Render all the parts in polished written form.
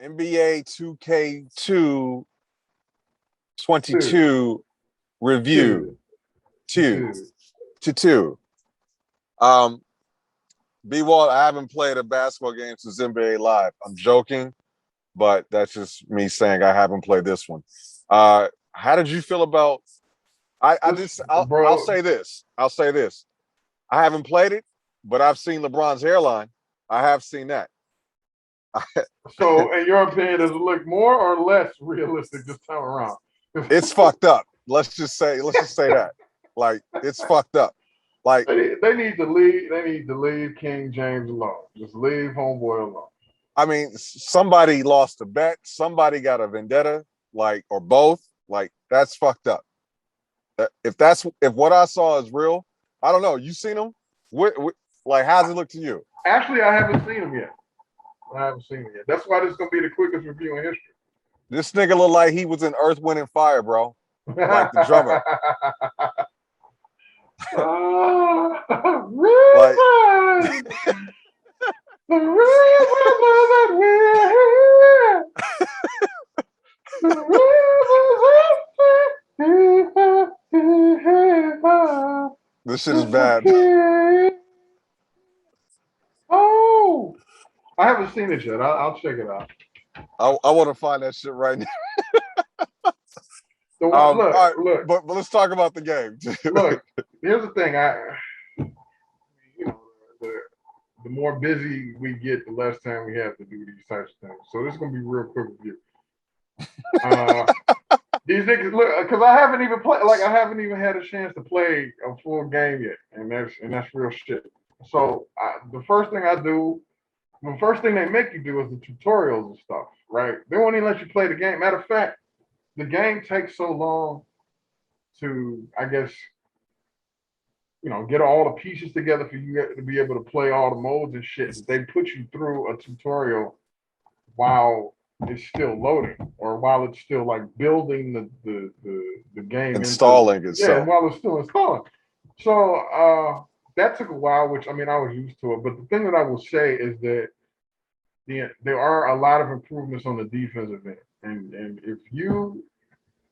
NBA 2K2 Two. 22 review. Two. Two. B-Wall, I haven't played a basketball game since NBA Live. I'm joking, but that's just me saying I haven't played this one. How did you feel about? I'll say this. I'll say this. I haven't played it, but I've seen LeBron's hairline. I have seen that. So, in your opinion, does it look more or less realistic this time around? It's fucked up. Let's just say that. Like, it's fucked up. Like, they need to leave. They need to leave King James alone. Just leave homeboy alone. I mean, somebody lost a bet. Somebody got a vendetta, like, or both. Like, that's fucked up. If what I saw is real, I don't know. You seen him? Like, how's it look to you? Actually, I haven't seen him yet. That's why this is gonna be the quickest review in history. This nigga look like he was in Earth, Wind, and Fire, bro. Like the drummer. Like, the rivers that we're This shit is bad. Oh, I haven't seen it yet. I'll check it out. I want to find that shit right now. So, look. But let's talk about the game. Look, here's the thing. The more busy we get, the less time we have to do these types of things. So this is gonna be real quick review. These niggas, look, because I haven't even played. Like, I haven't even had a chance to play a full game yet, and that's real shit. So the first thing they make you do is the tutorials and stuff, right? They won't even let you play the game. Matter of fact, the game takes so long to, I guess, get all the pieces together for you to be able to play all the modes and shit. They put you through a tutorial while it's still loading, or while it's still like building the game, installing itself. Yeah, while it's still installing. So that took a while, which I mean I was used to it. But the thing that I will say is that there are a lot of improvements on the defensive end, and if you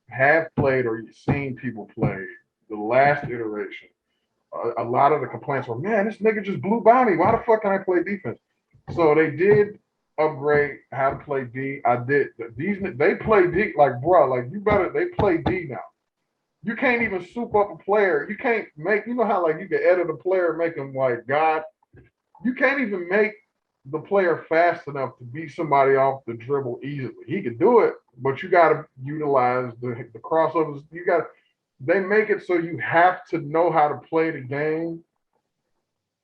have played or you've seen people play the last iteration, a lot of the complaints were, man, this nigga just blew by me. Why the fuck can I play defense? So they did upgrade how to play D. I did. They play D like, bro, like they play D now. You can't even soup up a player. You can't make, how like you can edit a player, make him like God. You can't even make the player fast enough to beat somebody off the dribble easily. He can do it, but you got to utilize the crossovers. They make it so you have to know how to play the game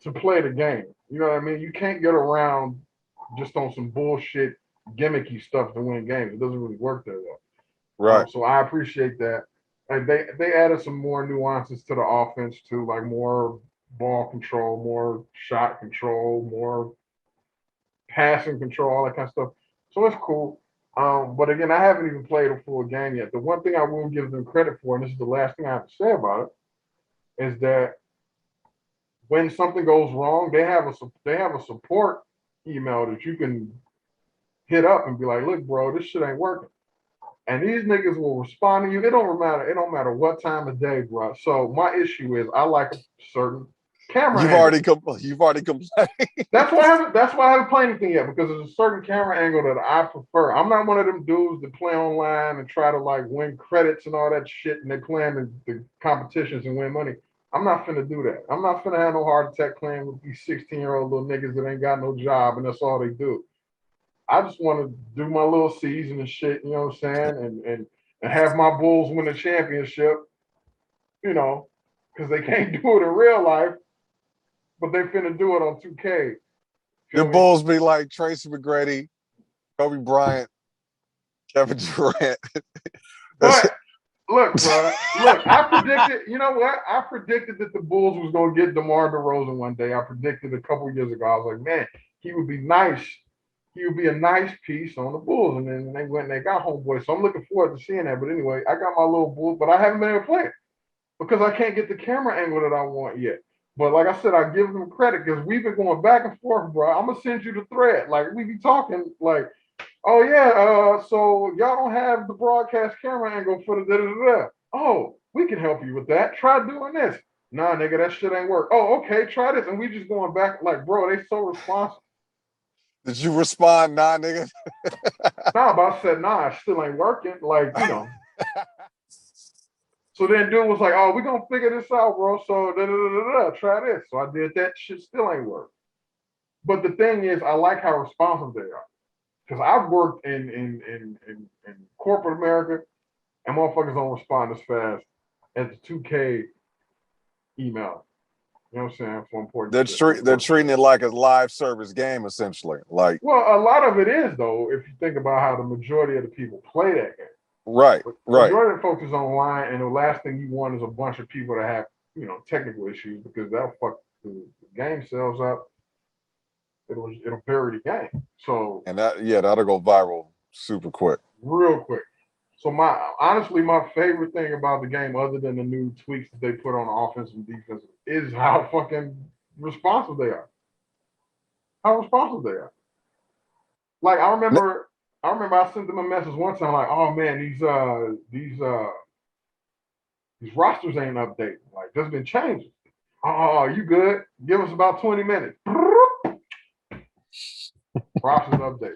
to play the game. You know what I mean? You can't get around just on some bullshit gimmicky stuff to win games. It doesn't really work that well. Right. So I appreciate that. And they added some more nuances to the offense too, like more ball control, more shot control, more passing control, all that kind of stuff. So it's cool. But again, I haven't even played a full game yet. The one thing I will give them credit for, and this is the last thing I have to say about it, is that when something goes wrong, they have a support email that you can hit up and be like, look, bro, this shit ain't working. And these niggas will respond to you. It don't matter what time of day, bro. So my issue is I like a certain camera angle. You've already complained. That's why I haven't played anything yet, because there's a certain camera angle that I prefer. I'm not one of them dudes that play online and try to like win credits and all that shit, and they playing the competitions and win money. I'm not finna do that. I'm not finna have no heart attack playing with these 16-year-old little niggas that ain't got no job and that's all they do. I just want to do my little season and shit, you know what I'm saying, and have my Bulls win a championship, because they can't do it in real life, but they finna do it on 2K. The Bulls be like Tracy McGrady, Kobe Bryant, Kevin Durant. But look, bro, I predicted, you know what? I predicted that the Bulls was going to get DeMar DeRozan one day. I predicted a couple years ago. I was like, man, he would be nice. He would be a nice piece on the Bulls. And then they went and they got homeboy. So I'm looking forward to seeing that. But anyway, I got my little Bulls, but I haven't been able to play it because I can't get the camera angle that I want yet. But like I said, I give them credit because we've been going back and forth, bro. I'm going to send you the thread. Like, we be talking, like, Oh yeah, so y'all don't have the broadcast camera angle for the da da da. Oh, we can help you with that. Try doing this. Nah, nigga, that shit ain't work. Oh, okay, try this. And we just going back like, bro, they so responsive. Did you respond, nah, nigga? Nah, but I said, nah, it still ain't working. Like, you know. So then dude was like, oh, we gonna figure this out, bro. So da da da da, try this. So I did that. Shit still ain't work. But the thing is, I like how responsive they are. Because I've worked in corporate America, and motherfuckers don't respond as fast as the 2K email. You know what I'm saying? For important shit. They're treating it like a live service game, essentially. Like, well, a lot of it is though, if you think about how the majority of the people play that game. right, But right. majority of the folks is online, and the last thing you want is a bunch of people that have, you know, technical issues because that'll fuck the game sales up. It'll bury the game. So And that'll go viral super quick. real quick. So my favorite thing about the game, other than the new tweaks that they put on offense and defense, is how fucking responsive they are. How responsive they are. Like I remember I sent them a message one time like, oh man, these rosters ain't updating. Like there's been changes. Oh, you good? Give us about 20 minutes. Rosters update.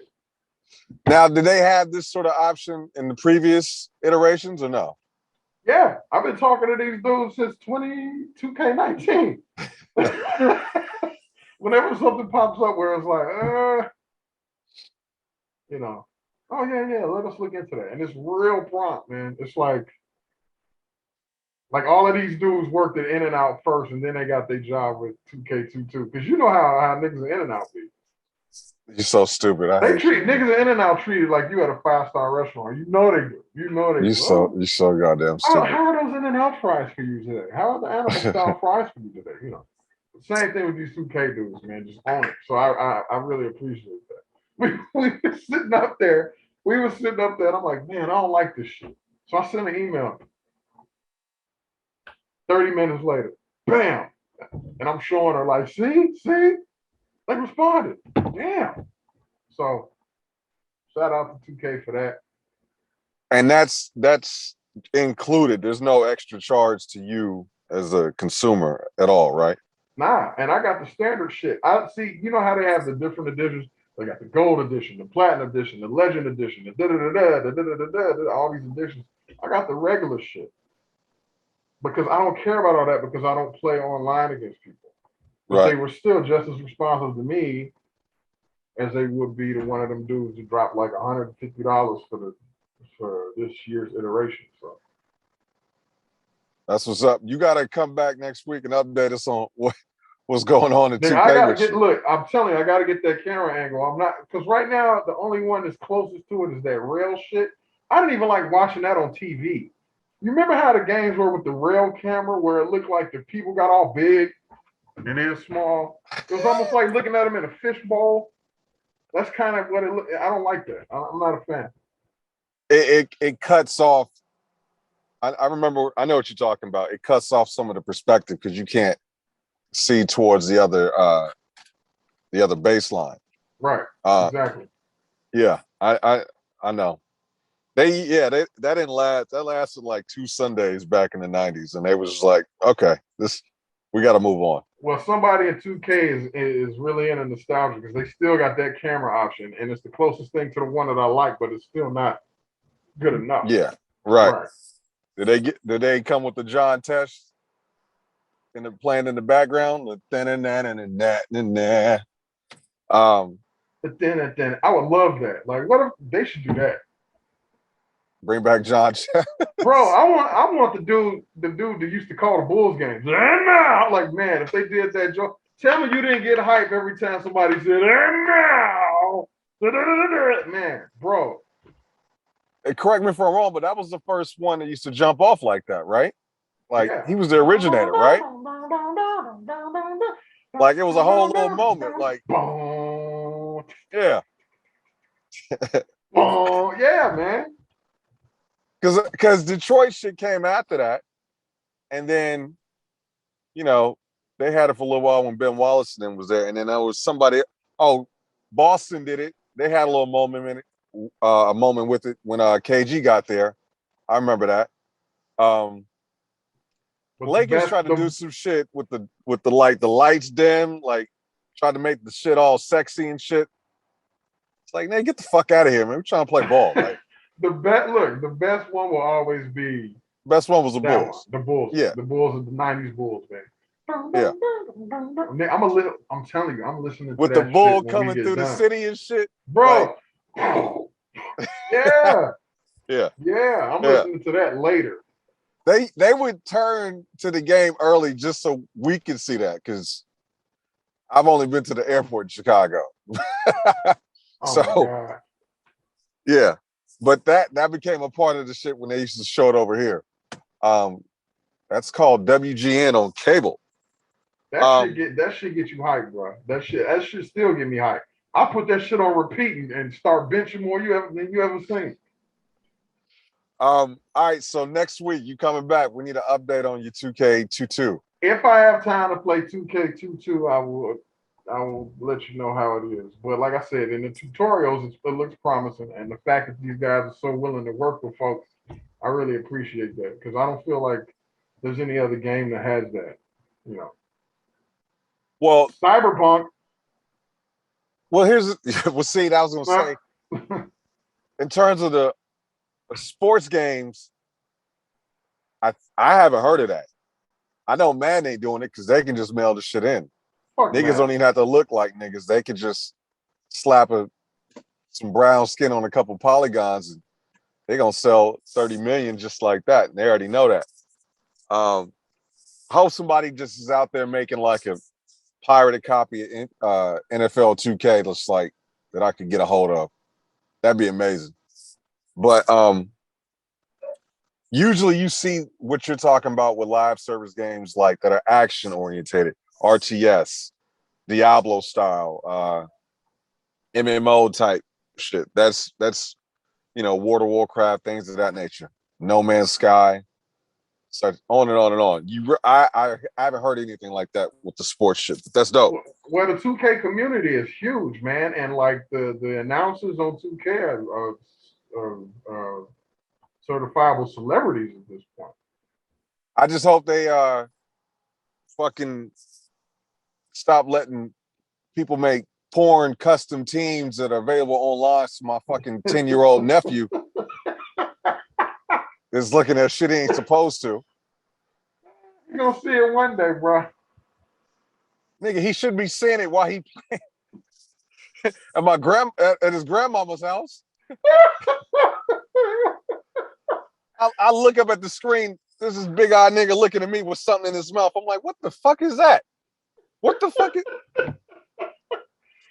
Now, did they have this sort of option in the previous iterations or no? Yeah, I've been talking to these dudes since 22K19. Whenever something pops up where it's like, you know, oh yeah, let us look into that. And it's real prompt, man. It's like all of these dudes worked at In and Out first, and then they got their job with 2K22. Because you know how niggas at In and Out be. You're so stupid. They treat niggas at In and Out treated like you at a 5-star restaurant. You know they do. You know they do. You're so goddamn stupid. How are those In and Out fries for you today? How are the animal style fries for you today? You know, same thing with these 2K dudes, man. Just own it. So I really appreciate that. We were sitting up there. We were sitting up there, and I'm like, man, I don't like this shit. So I sent an email. 30 minutes later, bam, and I'm showing her like, see, they responded. Damn. So shout out to 2K for that. And that's included. There's no extra charge to you as a consumer at all, right? Nah, and I got the standard shit. I see, you know how they have the different editions? They got the gold edition, the platinum edition, the legend edition, the da-da-da-da, all these editions. I got the regular shit. Because I don't care about all that because I don't play online against people. But right. They were still just as responsive to me as they would be to one of them dudes who dropped like $150 for this year's iteration. So that's what's up. You got to come back next week and update us on what's going on in 2K. I gotta get. Look, I'm telling you, I gotta get that camera angle. I'm not because right now the only one that's closest to it is that rail shit. I didn't even like watching that on TV. You remember how the games were with the rail camera where it looked like the people got all big and then small? It was almost like looking at them in a fishbowl. That's kind of what it looked. I don't like that. I'm not a fan. It cuts off. I remember. I know what you're talking about. It cuts off some of the perspective because you can't see towards the other baseline. Right. Exactly. Yeah, I know. That didn't last. That lasted like 2 Sundays back in the 90s, and they was just like, okay, we got to move on. Well, somebody in 2K is really into nostalgia because they still got that camera option, and it's the closest thing to the one that I like, but it's still not good enough. Yeah, right. Did they come with the John Tesh playing in the background? I would love that. Like, what if they should do that? Bring back John. Bro, I want the dude that used to call the Bulls games. And now, like, man, if they did that joke, tell me you didn't get hype every time somebody said, and now, man, bro. Correct me if I'm wrong, but that was the first one that used to jump off like that, right? Like he was the originator, right? Like it was a whole little moment. Like, yeah. Oh, yeah, man. Because Detroit shit came after that. And then, you know, they had it for a little while when Ben Wallace then was there. And then there was somebody, Boston did it. They had a little moment in it. a moment with it when KG got there. I remember that. But Lakers tried to do some shit with the lights dim, like tried to make the shit all sexy and shit. It's like, man, get the fuck out of here, man. We're trying to play ball. Like the best one will always be best one was the that Bulls. One. The Bulls. Yeah. The Bulls of the 90s Bulls, man. Yeah. I'm telling you, I'm listening to with that the bull shit coming through the city and shit. Bro. Like, yeah. Yeah. Yeah. I'm listening to that later. They would turn to the game early just so we could see that, because I've only been to the airport in Chicago. Oh my God. Yeah. But that became a part of the shit when they used to show it over here. That's called WGN on cable. That shit get you hyped, bro. That shit still get me hyped. I put that shit on repeat and start benching more than you ever seen. All right, so next week you coming back. We need an update on your 2K22. If I have time to play 2K22, I will let you know how it is. But like I said, in the tutorials, it looks promising, and the fact that these guys are so willing to work with folks, I really appreciate that, because I don't feel like there's any other game that has that. You know. Well, Cyberpunk. Well, see, I was gonna say, in terms of the sports games, I haven't heard of that. I know Madden ain't doing it because they can just mail the shit in. Niggas don't even have to look like niggas. They can just slap some brown skin on a couple polygons and they're gonna sell 30 million just like that. And they already know that. I hope somebody just is out there making like a pirated copy of NFL 2K looks like that I could get a hold of. That'd be amazing. But usually you see what you're talking about with live service games like that are action orientated, RTS, Diablo style, MMO type shit. That's World of Warcraft, things of that nature. No Man's Sky, so on and on and on. I haven't heard anything like that with the sports shit, but that's dope. Well, the 2K community is huge, man, and like the announcers on 2K are certifiable celebrities at this point. I just hope they fucking stop letting people make porn custom teams that are available online. So my fucking 10-year-old nephew is looking at shit he ain't supposed to. You're gonna see it one day, bro. Nigga, he should be seeing it while he playing at his grandmama's house. I look up at the screen. There's this big eyed nigga looking at me with something in his mouth. I'm like, what the fuck is that? What the fuck is?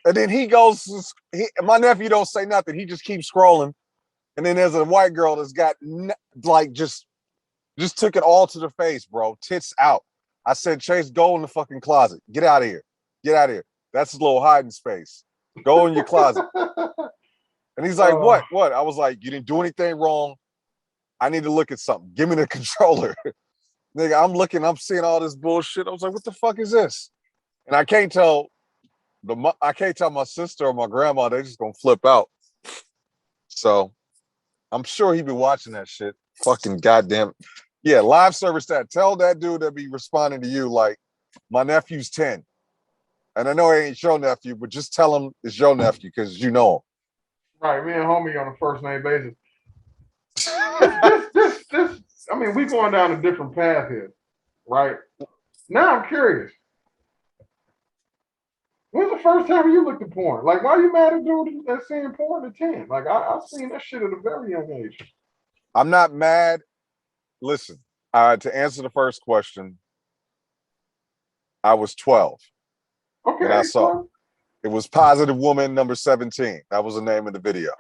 And then he goes. My nephew don't say nothing. He just keeps scrolling. And then there's a white girl that's got like just took it all to the face, bro. Tits out. I said, Chase, go in the fucking closet. Get out of here. Get out of here. That's a little hiding space. Go in your closet. And he's like, what? What? I was like, you didn't do anything wrong. I need to look at something. Give me the controller. Nigga, I'm seeing all this bullshit. I was like, what the fuck is this? And I can't tell my sister or my grandma, they just gonna flip out. So I'm sure he be watching that shit. Fucking goddamn. Yeah, live service that. Tell that dude that be responding to you like, my nephew's 10. And I know he ain't your nephew, but just tell him it's your nephew because you know him. Right, me and homie on a first name basis. I mean, we going down a different path here, right? Now I'm curious. When's the first time you looked at porn? Like, why are you mad at dude that's seeing porn at 10? Like, I've seen that shit at a very young age. I'm not mad. Listen, to answer the first question, I was 12. Okay. When I saw it was Positive Woman number 17. That was the name of the video.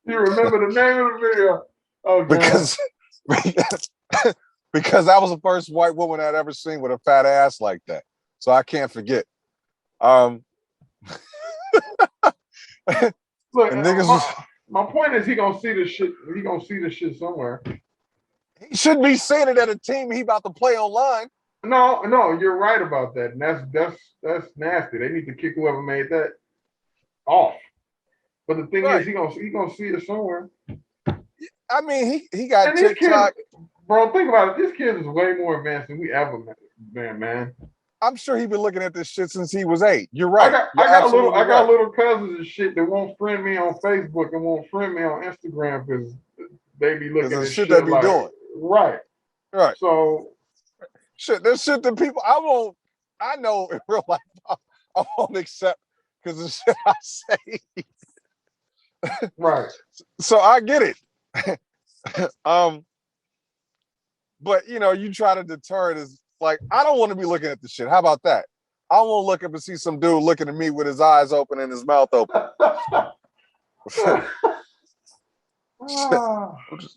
You remember the name of the video? Oh, because that was the first white woman I'd ever seen with a fat ass like that. So I can't forget. Look, my point is he gonna see this shit. He gonna see this shit somewhere. He shouldn't be saying it at a team he about to play online. No, you're right about that. And that's nasty. They need to kick whoever made that off. But the thing is, Right. he gonna see it somewhere. I mean, he got And these kids, TikTok. bro, think about it. This kid is way more advanced than we ever been, man. I'm sure he's been looking at this shit since he was 8. You're right. I You're got little absolutely right. cousins and shit that won't friend me on Facebook and won't friend me on Instagram because they be Because looking the at shit they shit be like doing. right. Right. So Shit, there's shit that people I know in real life I won't accept because the shit I say. right. So I get it. But you try to deter it as like, I don't want to be looking at the shit. How about that? I won't look up and see some dude looking at me with his eyes open and his mouth open. Ah.